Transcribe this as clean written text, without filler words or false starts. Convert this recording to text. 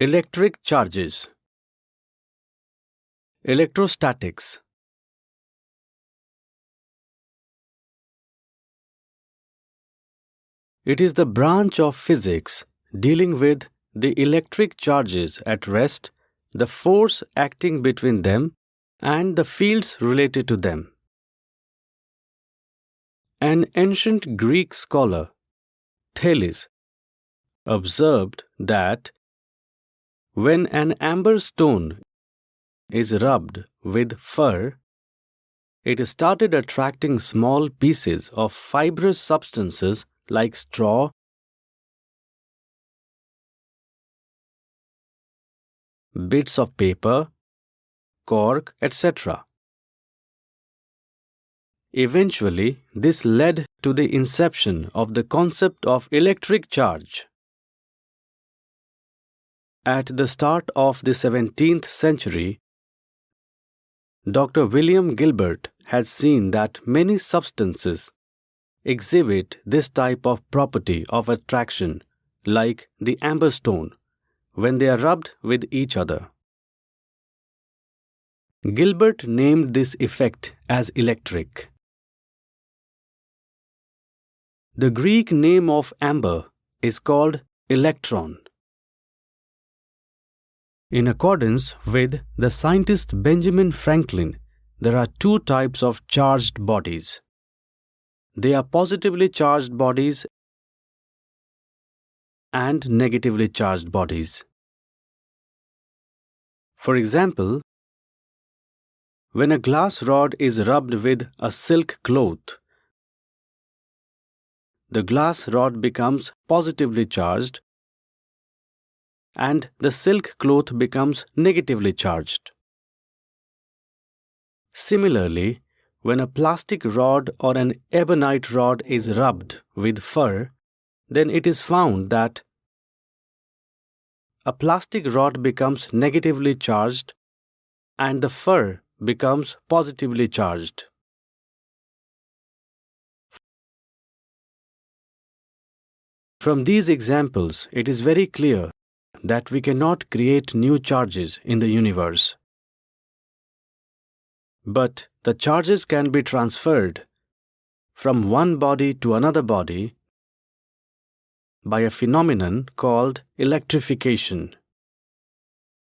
Electric charges. Electrostatics. It is the branch of physics dealing with the electric charges at rest, the force acting between them, and the fields related to them. An ancient Greek scholar, Thales, observed that when an amber stone is rubbed with fur, it started attracting small pieces of fibrous substances like straw, bits of paper, cork, etc. Eventually, this led to the inception of the concept of electric charge. At the start of the 17th century, Dr. William Gilbert had seen that many substances exhibit this type of property of attraction, like the amber stone, when they are rubbed with each other. Gilbert named this effect as electric. The Greek name of amber is called electron. In accordance with the scientist Benjamin Franklin, there are two types of charged bodies. They are positively charged bodies and negatively charged bodies. For example, when a glass rod is rubbed with a silk cloth, the glass rod becomes positively charged and the silk cloth becomes negatively charged. Similarly, when a plastic rod or an ebonite rod is rubbed with fur, then it is found that a plastic rod becomes negatively charged and the fur becomes positively charged. From these examples, it is very clear that we cannot create new charges in the universe. But the charges can be transferred from one body to another body by a phenomenon called electrification.